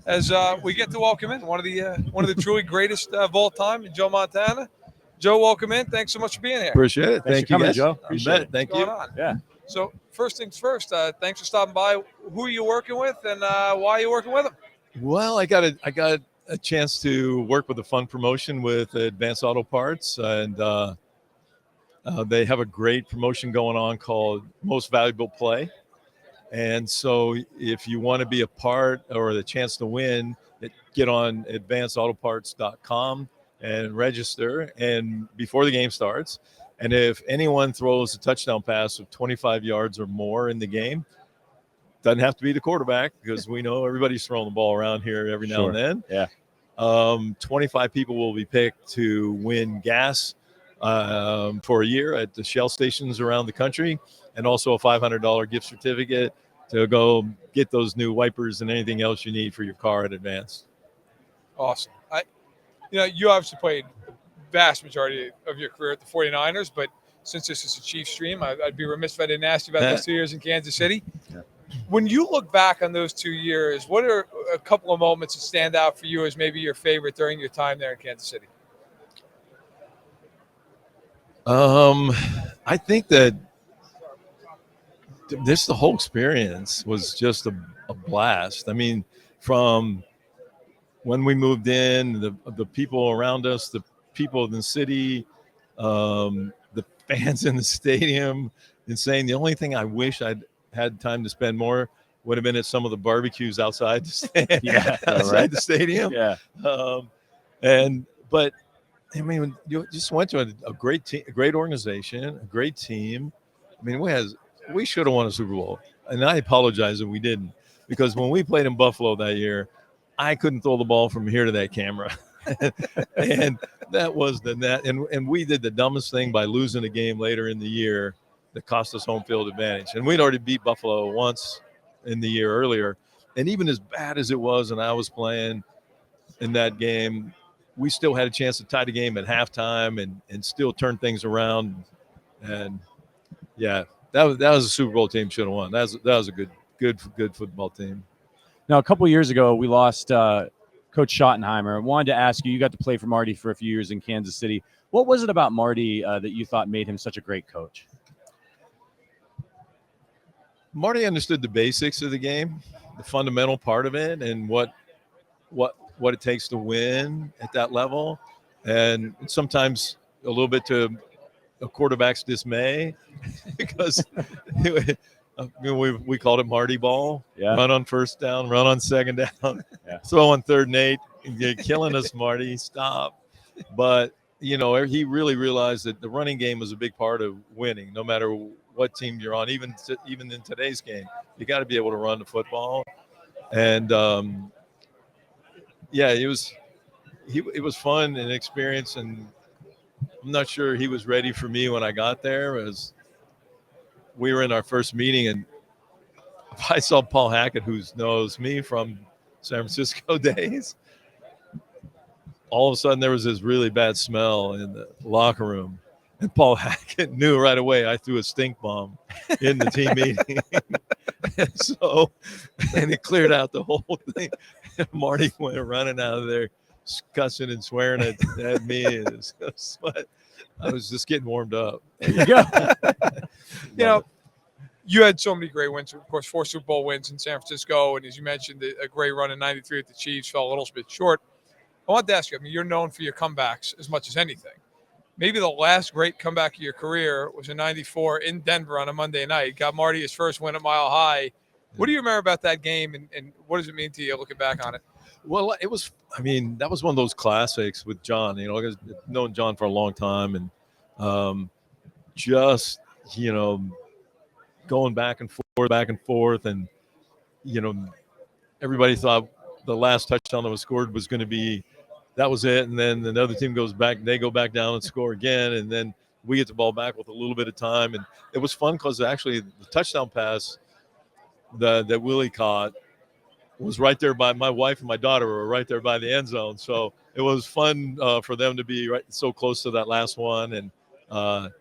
as we get to welcome in one of the truly greatest of all time, Joe Montana. Joe, welcome in. Thanks so much for being here. Appreciate it. Thanks Thank for you, coming, guys. Joe. You Appreciate bet. it. Thank What's you. going on? Yeah. So first things first, thanks for stopping by. Who are you working with, and why are you working with them? Well, I got a chance to work with a fun promotion with Advanced Auto Parts, and they have a great promotion going on called Most Valuable Play. And so, if you want to be a part or the chance to win, get on advancedautoparts.com and register. And before the game starts, and if anyone throws a touchdown pass of 25 yards or more in the game, doesn't have to be the quarterback because we know everybody's throwing the ball around here every now and then. Yeah. 25 people will be picked to win gas for a year at the Shell stations around the country, and also a $500 gift certificate to go get those new wipers and anything else you need for your car at Advance. Awesome. You obviously played the vast majority of your career at the 49ers, but since this is a Chiefs stream, I'd be remiss if I didn't ask you about those 2 years in Kansas City. Yeah. When you look back on those 2 years, what are a couple of moments that stand out for you as maybe your favorite during your time there in Kansas City? I think that the whole experience was just a blast. I mean, from when we moved in, the people around us, the people in the city, the fans in the stadium, insane. The only thing I wish I'd had time to spend more would have been at some of the barbecues outside the stadium. Yeah. But I mean, you just went to a great team, a great organization, a great team. I mean, we should have won a Super Bowl, and I apologize that we didn't, because when we played in Buffalo that year, I couldn't throw the ball from here to that camera. And that was the net. And we did the dumbest thing by losing a game later in the year that cost us home field advantage. And we'd already beat Buffalo once in the year earlier. And even as bad as it was, and I was playing in that game, we still had a chance to tie the game at halftime and still turn things around. And yeah, that was a Super Bowl team should have won. That was a good football team. Now, a couple of years ago, we lost Coach Schottenheimer. I wanted to ask you, you got to play for Marty for a few years in Kansas City. What was it about Marty that you thought made him such a great coach? Marty understood the basics of the game, the fundamental part of it, and what it takes to win at that level. And sometimes a little bit to a quarterback's dismay because we called it Marty ball. Yeah. Run on first down, run on second down, throw on 3rd and 8. You're killing us, Marty. Stop. But, he really realized that the running game was a big part of winning, no matter what team you're on. Even in today's game, you got to be able to run the football. And, it was fun and experience, and I'm not sure he was ready for me when I got there. As we were in our first meeting, and I saw Paul Hackett, who knows me from San Francisco days. All of a sudden, there was this really bad smell in the locker room, and Paul Hackett knew right away I threw a stink bomb in the team meeting. And it cleared out the whole thing. Marty went running out of there, cussing and swearing at me. But I was just getting warmed up. There you go. You had so many great wins, of course, 4 Super Bowl wins in San Francisco. And as you mentioned, a great run in '93 with the Chiefs, fell a little bit short. I wanted to ask you, you're known for your comebacks as much as anything. Maybe the last great comeback of your career was in '94 in Denver on a Monday night. Got Marty his first win at Mile High. What do you remember about that game, and what does it mean to you looking back on it? Well, that was one of those classics with John. I've known John for a long time, and going back and forth, and everybody thought the last touchdown that was scored was going to be, that was it, and then another team goes back, they go back down and score again, and then we get the ball back with a little bit of time, and it was fun because actually the touchdown pass that Willie caught was right there by my wife and my daughter were right there by the end zone, so it was fun for them to be right so close to that last one, and that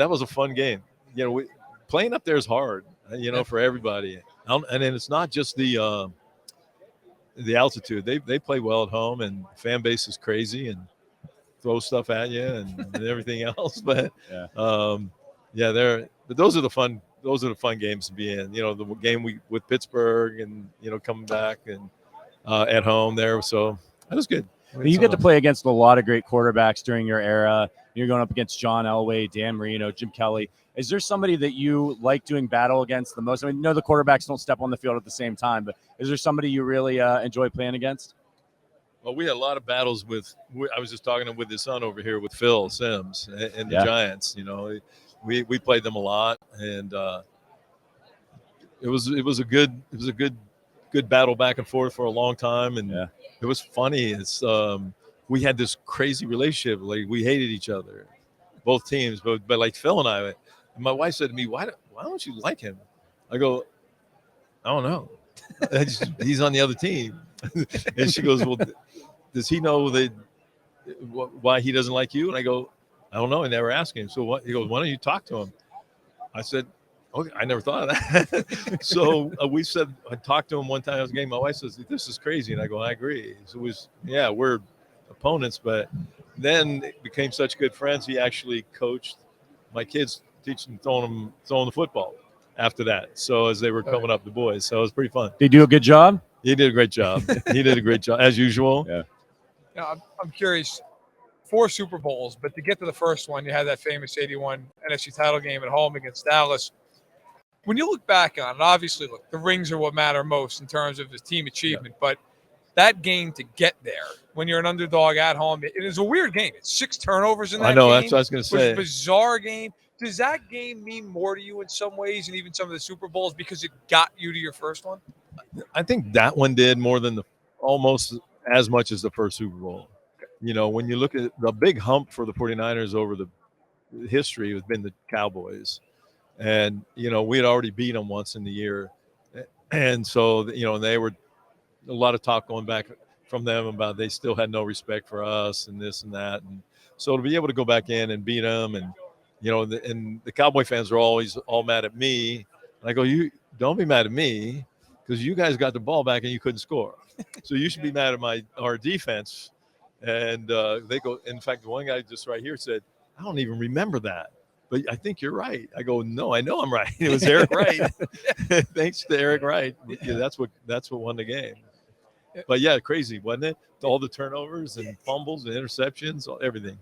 was a fun game. Playing up there is hard, for everybody, and then it's not just the the altitude. They play well at home, and fan base is crazy and throw stuff at you and everything else. But Yeah. but those are the fun games to be in. You know, the game with Pittsburgh, and coming back and at home there. So that was good. You get to play against a lot of great quarterbacks during your era. You're going up against John Elway, Dan Marino, Jim Kelly. Is there somebody that you like doing battle against the most? I mean, the quarterbacks don't step on the field at the same time, but is there somebody you really enjoy playing against? Well, we had a lot of battles I was just talking with his son over here with Phil Simms and the Giants. We played them a lot, and it was a good battle back and forth for a long time, and it was funny. It's we had this crazy relationship. Like, we hated each other, both teams, but like Phil and I. And my wife said to me, "Why don't you like him?" I go, "I don't know. He's on the other team." And she goes, "Well, does he know why he doesn't like you?" And I go, "I don't know. I never asked him." So what? He goes, "Why don't you talk to him?" I said, "Okay, I never thought of that." So I talked to him one time. I was getting, my wife says, "This is crazy," and I go, "I agree." So we're opponents, but then it became such good friends. He actually coached my kids, teaching throwing the football after that. So as they were coming up, the boys, so it was pretty fun. Did he do a good job? He did a great job. He did a great job as usual. Yeah. Now, I'm curious. 4 Super Bowls, but to get to the first one, you had that famous 81 NFC title game at home against Dallas. When you look back on it, obviously, look, the rings are what matter most in terms of the team achievement, but that game to get there when you're an underdog at home, it is a weird game. It's 6 turnovers in that game. I know, that's what I was going to say. It was a bizarre game. Does that game mean more to you in some ways, and even some of the Super Bowls, because it got you to your first one? I think that one did more than almost as much as the first Super Bowl. When you look at the big hump for the 49ers over the history, has been the Cowboys. And, we had already beat them once in the year. And so, they were a lot of talk going back from them about they still had no respect for us and this and that. And so to be able to go back in and beat them, and, and the Cowboy fans are always all mad at me. And I go, you don't be mad at me, because you guys got the ball back and you couldn't score. So you should be mad at our defense. And they go, in fact, one guy just right here said, "I don't even remember that, but I think you're right." I go, "No, I know I'm right. It was Eric Wright." Thanks to Eric Wright. Yeah, that's what won the game. But yeah, crazy, wasn't it? All the turnovers and fumbles and interceptions, everything.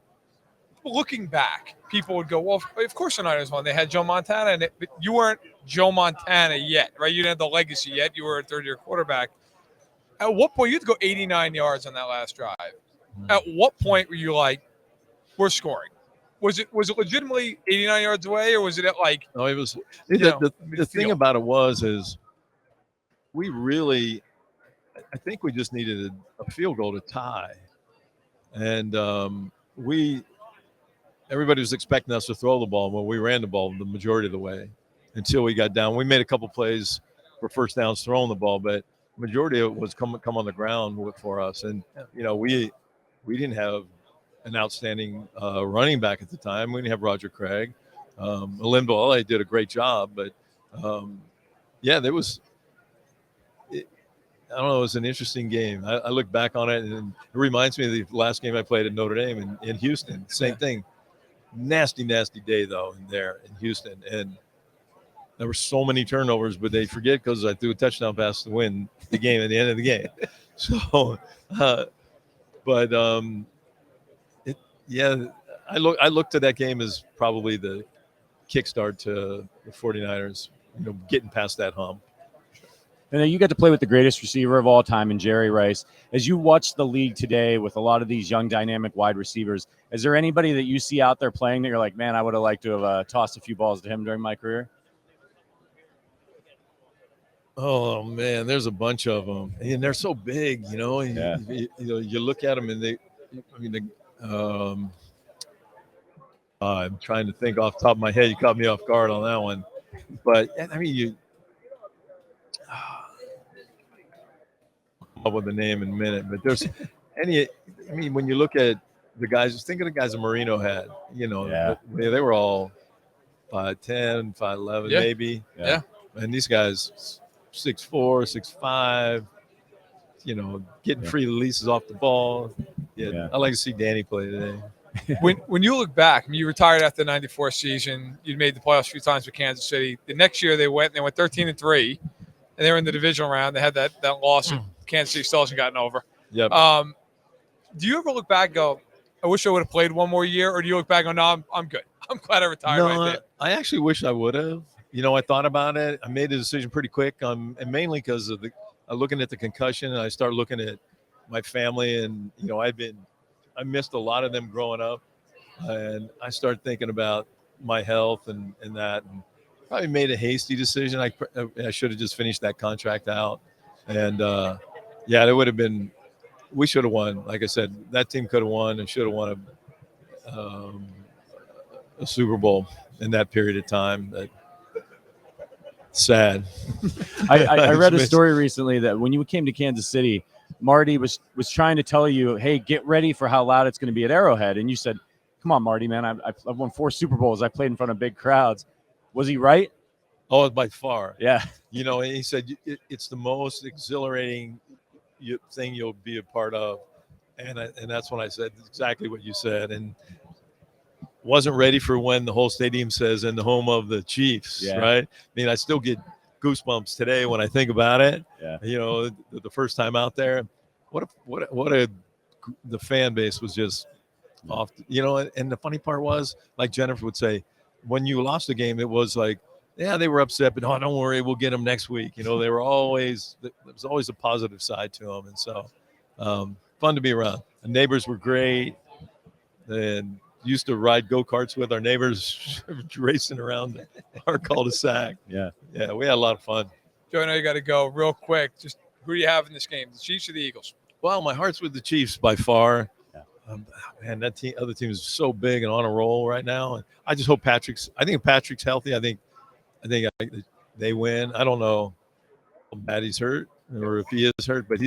Looking back, people would go, "Well, of course the Niners won. They had Joe Montana, and you weren't Joe Montana yet, right? You didn't have the legacy yet. You were a third-year quarterback." At what point, you had to go 89 yards on that last drive. At what point were you like, "We're scoring"? Was it legitimately 89 yards away, or was it at like? No, it was. The thing about it is we really, I think we just needed a field goal to tie, and everybody was expecting us to throw the ball. Well, we ran the ball the majority of the way until we got down. We made a couple plays for first downs throwing the ball, but majority of it was come on the ground for us. And we didn't have an outstanding running back at the time. We didn't have Roger Craig. Linville did a great job, but there was. I don't know. It was an interesting game. I look back on it, and it reminds me of the last game I played at Notre Dame in Houston. Same thing. Nasty day though in Houston, and there were so many turnovers, but they forget because I threw a touchdown pass to win the game at the end of the game. So, I looked at that game as probably the kickstart to the 49ers, getting past that hump. And then you got to play with the greatest receiver of all time in Jerry Rice. As you watch the league today with a lot of these young, dynamic wide receivers, is there anybody that you see out there playing that you're like, man, I would have liked to have tossed a few balls to him during my career? Oh man, there's a bunch of them, and they're so big, You look at them, and I'm trying to think off the top of my head. You caught me off guard on that one, but I mean, I'll come up with the name in a minute. But there's when you look at the guys, just think of the guys that Marino had. They were all 5'10", 5'11", maybe. Yeah. And these guys, 6'4", 6'5", getting free releases off the ball. Yeah. I'd like to see Danny play today. When you look back, you retired after the '94 season. You made the playoffs a few times with Kansas City. The next year they went 13-3, and they were in the divisional round. They had that loss that Kansas City still hasn't gotten over. Yep. Do you ever look back and go, I wish I would have played one more year, or do you look back and go, no, I'm good. I'm glad I retired. No, I actually wish I would have. I thought about it. I made the decision pretty quick, and mainly because of looking at the concussion, and I started looking at my family, and I missed a lot of them growing up, and I started thinking about my health and that, and probably made a hasty decision. I should have just finished that contract out, and it would have been. We should have won. Like I said, that team could have won and should have won a Super Bowl in that period of time. Sad. I read a story recently that when you came to Kansas City, Marty was trying to tell you, hey, get ready for how loud it's going to be at Arrowhead. And you said, come on, Marty, man, I've won 4 Super Bowls. I played in front of big crowds. Was he right? Oh, by far. Yeah. And he said, it's the most exhilarating thing you'll be a part of. And that's when I said exactly what you said. And wasn't ready for when the whole stadium says in the home of the Chiefs, right? I still get goosebumps today when I think about it. Yeah. The first time out there, the fan base was just off. And the funny part was, like Jennifer would say, when you lost the game, it was like, yeah, they were upset, but don't worry, we'll get them next week. There was always a positive side to them, and so fun to be around. The neighbors were great, and used to ride go-karts with our neighbors racing around our cul-de-sac. Yeah, we had a lot of fun. Joe, I know you got to go real quick. Just who do you have in this game, the Chiefs or the Eagles? Well, my heart's with the Chiefs by far. Yeah. Man, other team is so big and on a roll right now. And I just hope Patrick's healthy. I think they win. I don't know how bad he's hurt or if he is hurt, but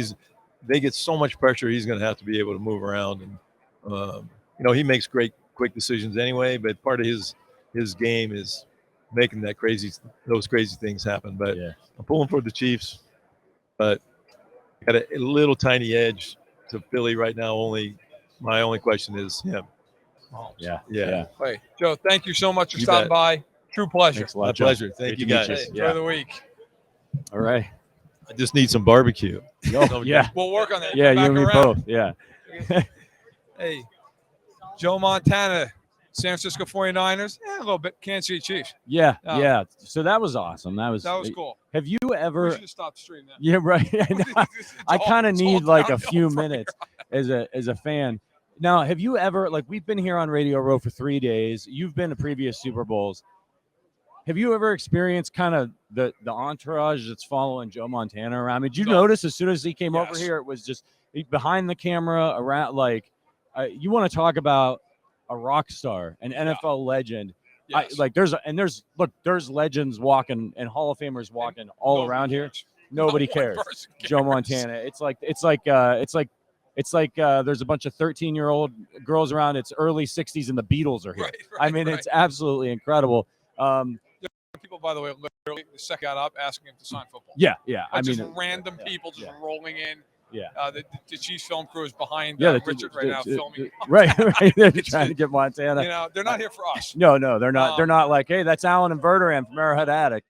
they get so much pressure. He's going to have to be able to move around, and he makes great quick decisions anyway. But part of his game is making those crazy things happen. But I'm pulling for the Chiefs, but got a little tiny edge to Philly right now. My only question is him. Yeah. Hey, Joe, thank you so much for stopping by. True pleasure. Thanks a lot, My Joe. pleasure. Thank you, guys. Hey, enjoy the week. All right. I just need some barbecue. Yeah. We'll work on that. Yeah, you Back and me around. both. Yeah. Hey, Joe Montana, San Francisco 49ers, a little bit Kansas City Chiefs. Yeah. So that was awesome. That was Cool. Have you We ever? should have stopped the stream now. Yeah, right. I kind of need like a few downhill from minutes as a fan. Now, have you ever, like, we've been here on Radio Row for 3 days. You've been to previous Super Bowls. Have you ever experienced kind of the entourage that's following Joe Montana around? Did you notice as soon as he came over here, it was just behind the camera around, like, you want to talk about a rock star, an NFL legend. Yes. There's legends walking and Hall of Famers walking all around here. Nobody cares. Joe Montana. It's like there's a bunch of 13-year-old girls around. It's early 60s and the Beatles are here. Right, It's absolutely incredible. People, by the way, literally the second got up asking him to sign football. Yeah. Random people just rolling in. Yeah. The Chiefs film crew is behind Richard right now filming. Right. They're trying to get Montana. They're not here for us. No, they're not. They're not like, hey, that's Allen and Verderame from Arrowhead Addict.